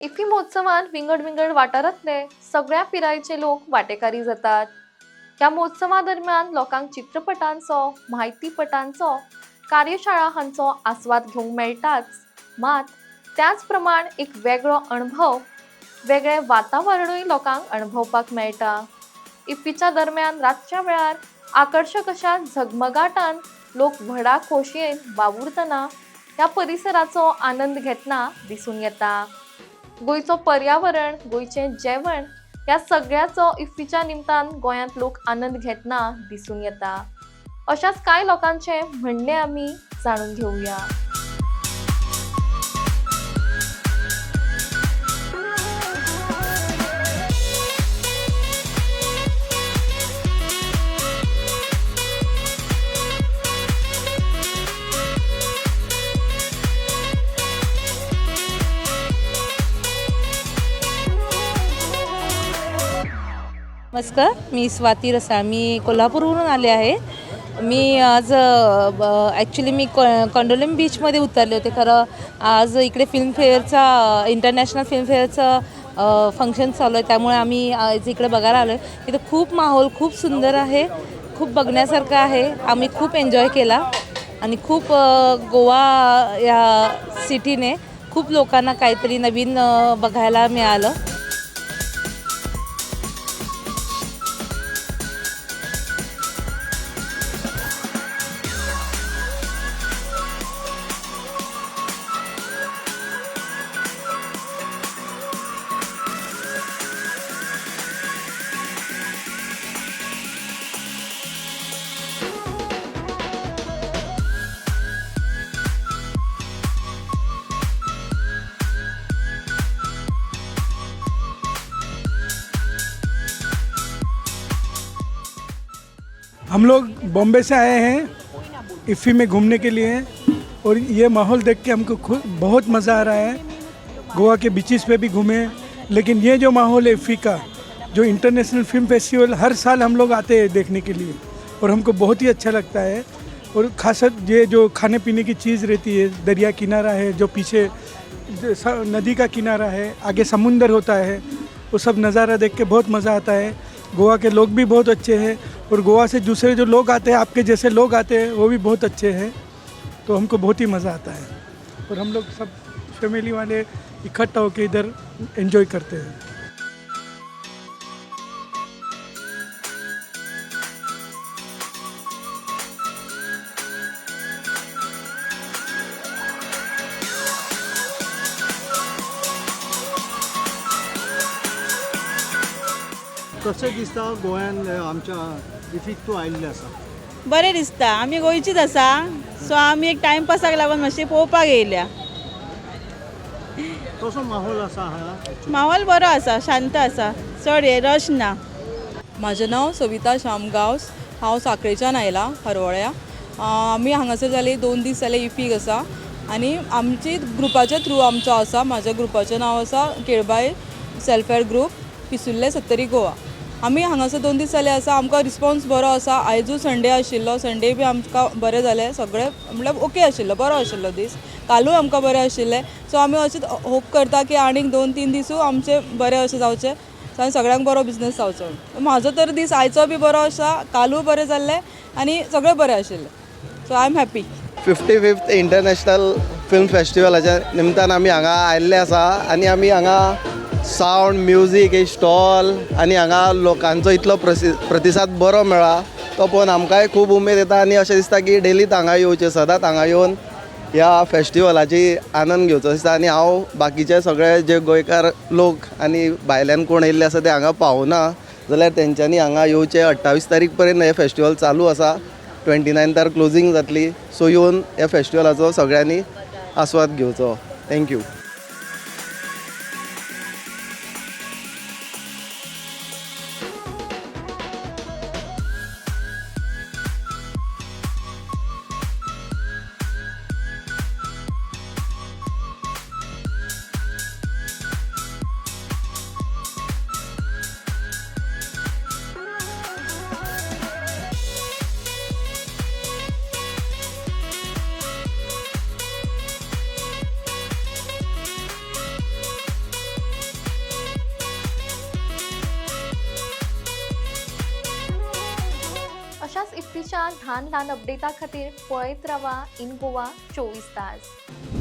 IFFI महोत्सवात विंगड विंगड वाठारांतले सगळ्या पिरायेचे लोक वांटेकारी जातात. ह्या महोत्सवा दरम्यान लोकांक चित्रपटांचो, म्हायतीपटांचो, कार्यशाळा हांचो आस्वाद घेवंक मेळटाच, मात त्याच प्रमाण एक वेगळो अणभव, वेगळे वातावरणूय लोकांक अणभवपाक मेळटा. इफ्फीच्या दरम्यान रातच्या वेळार आकर्षक अशा झगमगाटान लोक व्हडा खोशयेन वावुरतना ह्या परिसराचो आनंद घेतना दिसून येता. गोंयचो पर्यावरण, गोंयचें जेवण ह्या सगळ्याचो इफ्फीच्या निमतान गोंयांत लोक आनंद घेतना दिसून येता. अशाच कांय लोकांचे म्हणणे आमी जाणून घेवया. नमस्कार, मी स्वाती रसाळ. मी कोल्हापूरवरून आले आहे. मी आज ॲक्च्युली मी कंडोलिम बीचमध्ये उतरले होते. खरं आज इकडे फिल्मफेअरचा इंटरनॅशनल फिल्मफेअरचा फंक्शन चालू आहे, त्यामुळे आम्ही आज इकडे बघायला आलो आहे. इथं खूप माहोल खूप सुंदर आहे, खूप बघण्यासारखं आहे. आम्ही खूप एन्जॉय केला आणि खूप गोवा या सिटीने खूप लोकांना काहीतरी नवीन बघायला मिळालं. हम लोग बॉम्बे से आए हैं इफ्फी में घूमने के लिए और ये माहौल देख के हमको खुद बहुत मज़ा आ रहा है. गोवा के बीचेस पे भी घूमे, लेकिन ये जो माहौल है इफ्फी का, जो इंटरनेशनल फिल्म फेस्टिवल हर साल हम लोग आते हैं देखने के लिए और हमको बहुत ही अच्छा लगता है. और खासकर ये जो खाने पीने की चीज़ रहती है, दरिया किनारा है, जो पीछे नदी का किनारा है, आगे समुंदर होता है, वो सब नज़ारा देख के बहुत मज़ा आता है. गोवा के लोग भी बहुत अच्छे हैं और गोवा से दूसरे जो लोग आते हैं, आपके जैसे लोग आते हैं, वो भी बहुत अच्छे हैं. तो हमको बहुत ही मज़ा आता है और हम लोग सब फैमिली वाले इकट्ठा होकर इधर एंजॉय करते हैं. कशें दिसता गोंयान आमच्या इफ्फीक तूं आयिल्लें आसा? बरें दिसता. आमी गोंयचीच आसा, सो आमी एक टायमपासाक लागून मातशें पळोवपाक येयल्या. कसो माहोल आसा हांगा? माहोल बरो आसा, शांत आसा, चड रश ना. म्हजें नांव सविता श्याम गांवस. हांव साखरेच्यान आयलां हरवळ्या. आमी हांगासर जाले 2 दीस जाले इफ्फीक आसा आनी आमची ग्रुपाच्या थ्रू आमचो आसा. म्हाज्या ग्रुपाचें नांव आसा केळबाई सेल्फ हेल्प ग्रूप, पिसुल्ले सत्तरी गोवा. आमी हांगासर 2 दीस जाले आसा. आमकां रिस्पॉन्स बरो आसा. आयजूय संडे आशिल्लो, संडे बी आमकां बरें जालें. सगळें म्हणल्यार ओके आशिल्लो, बरो आशिल्लो दीस. कालूय आमकां बरें आशिल्लें. सो आमी अशेंच होप करता की आनीक 2-3 दिसूय आमचे बरें अशें जावचें आनी सगळ्यांक बरो बिजनेस जावचो. म्हाजो तर दीस आयचो बी बरो आसा, कालूय बरें जाल्लें आनी सगळें बरें आशिल्लें. So I am happy. 55th international film फेस्टिवलाच्या निमतान आमी हांगा आयिल्ले आसा आनी आमी हांगा सावंड म्युजीक हे स्टॉल आनी हांगा लोकांचो इतलो प्रतिसाद बरो मेळ्ळा, तो पळोवन आमकांय खूब उमेद येता आनी अशें दिसता की डेलीच हांगा येवचें, सदांच हांगा येवन ह्या फेस्टिवलाची आनंद घेवचो दिसता. आनी हांव बाकीचे सगळे जे गोंयकार लोक आनी भायल्यान कोण येयल्ले आसा ते हांगा पावना जाल्यार तेंच्यांनी हांगा येवचें. 28 तारीख पर्यंत हे फेस्टिवल चालू आसा, 29 क्लोजींग जातली. सो येवन ह्या फेस्टिवलाचो सगळ्यांनी आस्वाद घेवचो. थँक्यू. इफ्फीच्या ल्हान ल्हान अपडेटा खातीर पळयत रावा इन गोवा 24 तास.